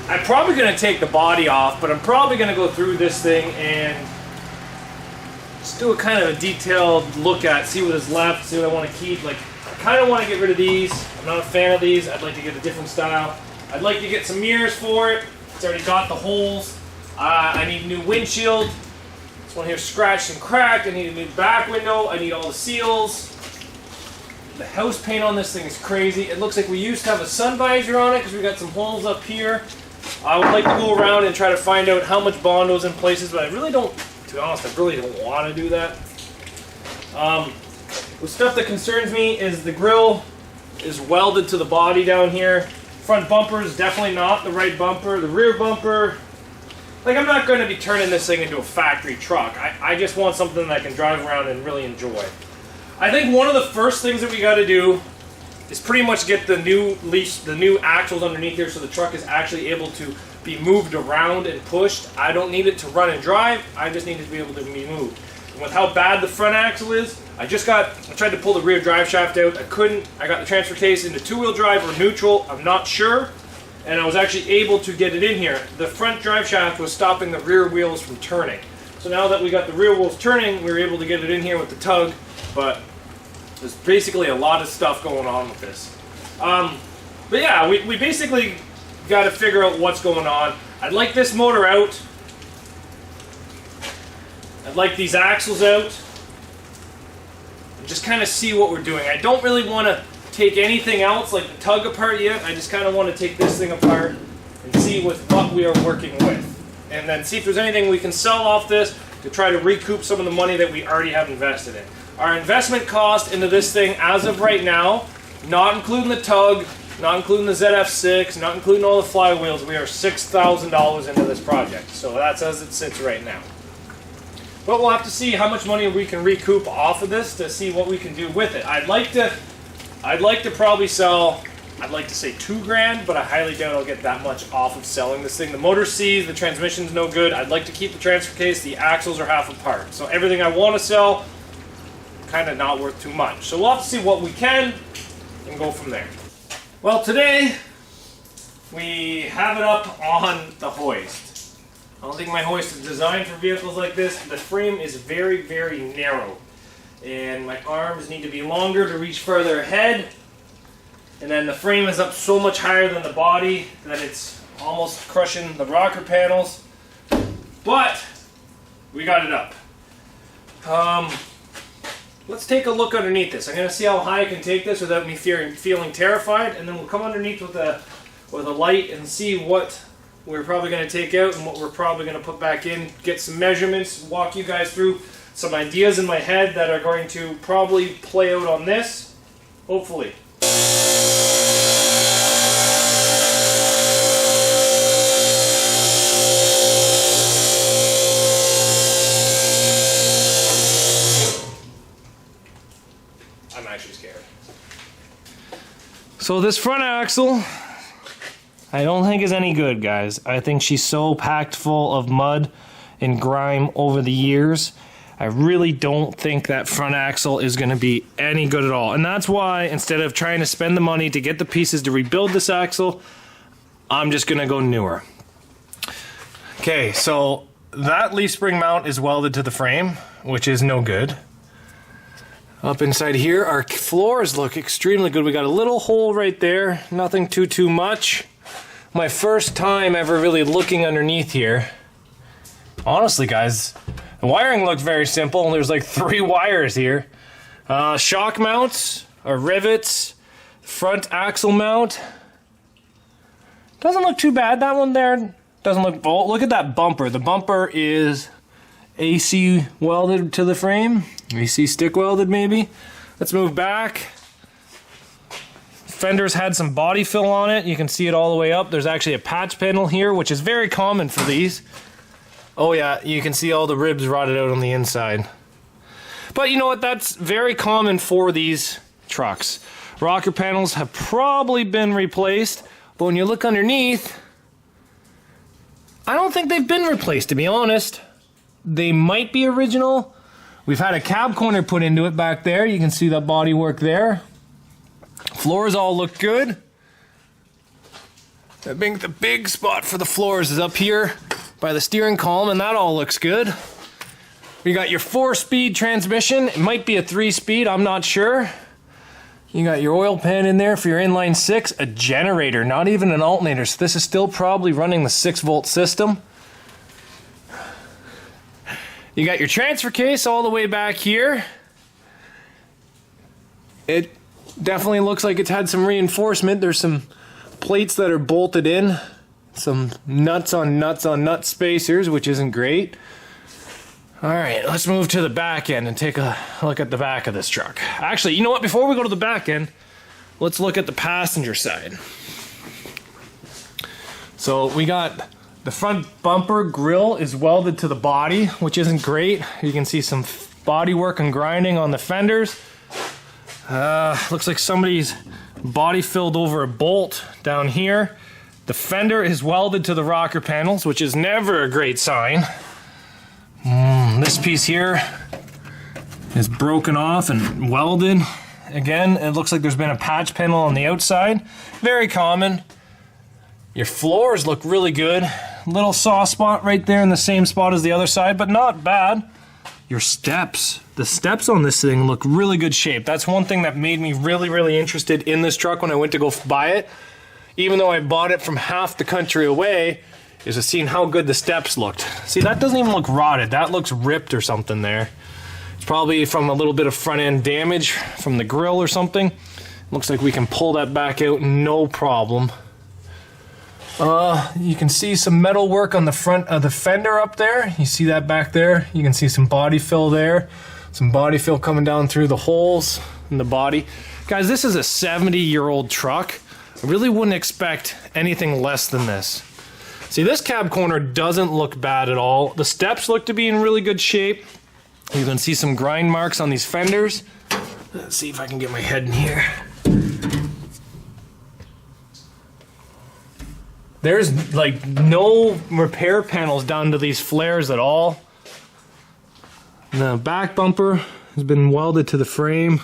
I'm probably going to take the body off, but I'm probably going to go through this thing and just do a kind of a detailed look at, see what is left, see what I want to keep. Like, I kind of want to get rid of these. I'm not a fan of these. I'd like to get a different style. I'd like to get some mirrors for it. It's already got the holes. I need a new windshield. This one here's scratched and cracked. I need a new back window. I need all the seals. The house paint on this thing is crazy. It looks like we used to have a sun visor on it because we got some holes up here. I would like to go around and try to find out how much Bondo's in places, but I really don't, to be honest, I really don't want to do that. The stuff that concerns me is the grill is welded to the body down here. Front bumper is definitely not the right bumper. The rear bumper, like, I'm not going to be turning this thing into a factory truck. I just want something that I can drive around and really enjoy. I think one of the first things that we got to do is pretty much get the new axles underneath here so the truck is actually able to be moved around and pushed. I don't need it to run and drive, I just need it to be able to be moved. And with how bad the front axle is, I tried to pull the rear drive shaft out, I couldn't. I got the transfer case into two-wheel drive or neutral, I'm not sure, and I was actually able to get it in here. The front drive shaft was stopping the rear wheels from turning. So now that we got the rear wheels turning, we were able to get it in here with the tug, but there's basically a lot of stuff going on with this. But yeah, we basically got to figure out what's going on. I'd like this motor out. I'd like these axles out. And just kind of see what we're doing. I don't really want to take anything else like the tug apart yet. I just kind of want to take this thing apart and see what we are working with. And then see if there's anything we can sell off this to try to recoup some of the money that we already have invested in. Our investment cost into this thing as of right now, not including the tug, not including the ZF6, not including all the flywheels, we are $6,000 into this project. So that's as it sits right now. But we'll have to see how much money we can recoup off of this to see what we can do with it. I'd like to probably sell, I'd like to say $2,000, but I highly doubt I'll get that much off of selling this thing. The motor seized, the transmission's no good. I'd like to keep the transfer case, the axles are half apart. So everything I want to sell, kind of not worth too much. So we'll have to see what we can and go from there. Well, today we have it up on the hoist. I don't think my hoist is designed for vehicles like this. The frame is very, very narrow, and my arms need to be longer to reach further ahead. And then the frame is up so much higher than the body that it's almost crushing the rocker panels. But we got it up. Let's take a look underneath this. I'm going to see how high I can take this without me feeling terrified, and then we'll come underneath with a light and see what we're probably going to take out and what we're probably going to put back in, get some measurements, walk you guys through some ideas in my head that are going to probably play out on this, hopefully. I'm actually scared. So this front axle, I don't think is any good, guys. I think she's so packed full of mud and grime over the years. I really don't think that front axle is going to be any good at all. And that's why, instead of trying to spend the money to get the pieces to rebuild this axle, I'm just going to go newer. Okay, so that leaf spring mount is welded to the frame, which is no good. Up inside here, our floors look extremely good. We got a little hole right there, nothing too much. My first time ever really looking underneath here. Honestly, guys, the wiring looked very simple. There's like 3 wires here. Shock mounts, or rivets, front axle mount. Doesn't look too bad, that one there. Doesn't look bolt. Look at that bumper. The bumper is AC welded to the frame. AC stick welded maybe. Let's move back. Fender's had some body fill on it. You can see it all the way up. There's actually a patch panel here, which is very common for these. Oh yeah, you can see all the ribs rotted out on the inside. But you know what? That's very common for these trucks. Rocker panels have probably been replaced, but when you look underneath, I don't think they've been replaced, to be honest. They might be original. We've had a cab corner put into it back there. You can see the body work there. Floors all look good. I think the big spot for the floors is up here by the steering column, and that all looks good. You got your 4-speed transmission. It might be a 3-speed, I'm not sure. You got your oil pan in there for your inline 6, a generator, not even an alternator. So this is still probably running the 6-volt system. You got your transfer case all the way back here. It definitely looks like it's had some reinforcement. There's some plates that are bolted in, some nuts on nut spacers, which isn't great. All right, let's move to the back end and take a look at the back of this truck. Actually, you know what? Before we go to the back end, let's look at the passenger side. So we got the front bumper grill is welded to the body, which isn't great. You can see some body work and grinding on the fenders. Looks like somebody's body filled over a bolt down here. The fender is welded to the rocker panels, which is never a great sign. This piece here is broken off and welded. Again, it looks like there's been a patch panel on the outside. Very common. Your floors look really good. Little soft spot right there in the same spot as the other side, but not bad. Your steps. The steps on this thing look really good shape. That's one thing that made me really interested in this truck when I went to go buy it. Even though I bought it from half the country away, is to seeing how good the steps looked. See, that doesn't even look rotted. That looks ripped or something there. It's probably from a little bit of front end damage from the grill or something. Looks like we can pull that back out no problem. You can see some metal work on the front of the fender up there. You see that back there? You can see some body fill there. Some body fill coming down through the holes in the body. Guys, this is a 70-year-old truck. I really wouldn't expect anything less than this. See, this cab corner doesn't look bad at all. The steps look to be in really good shape. You can see some grind marks on these fenders. Let's see if I can get my head in here. There's like no repair panels down to these flares at all. The back bumper has been welded to the frame.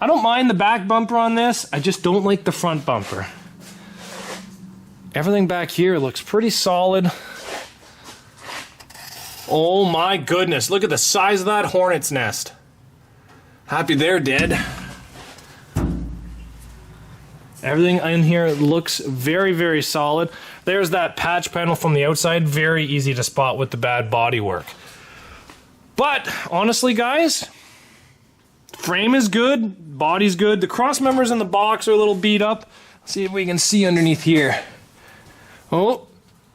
I don't mind the back bumper on this. I just don't like the front bumper. Everything back here looks pretty solid. Oh my goodness, look at the size of that hornet's nest. Happy they're dead. Everything in here looks very solid. There's that patch panel from the outside, very easy to spot with the bad body work. But honestly, guys, frame is good, body's good. The cross members in the box are a little beat up. Let's see if we can see underneath here. Oh,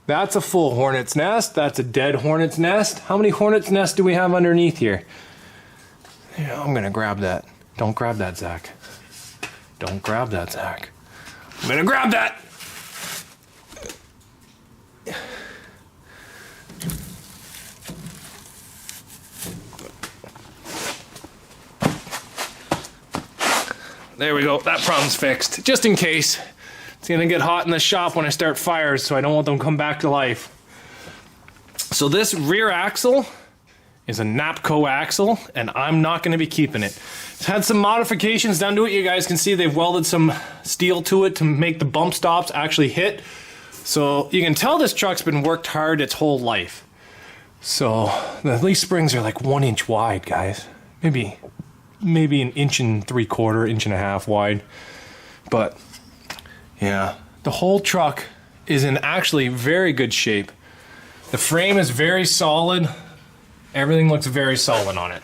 that's a full hornet's nest. That's a dead hornet's nest. How many hornet's nests do we have underneath here? Yeah, I'm gonna grab that. Don't grab that, Zach. Don't grab that, Zach. I'm gonna grab that! There we go, that problem's fixed. Just in case. It's gonna get hot in the shop when I start fires, so I don't want them to come back to life. So this rear axle is a Napco axle, and I'm not gonna be keeping it. It's had some modifications done to it. You guys can see they've welded some steel to it to make the bump stops actually hit. So you can tell this truck's been worked hard its whole life. So the leaf springs are like 1 inch wide, guys. Maybe 1.75 inches, 1.5 inches wide. But yeah, the whole truck is in actually very good shape. The frame is very solid. Everything looks very solid on it.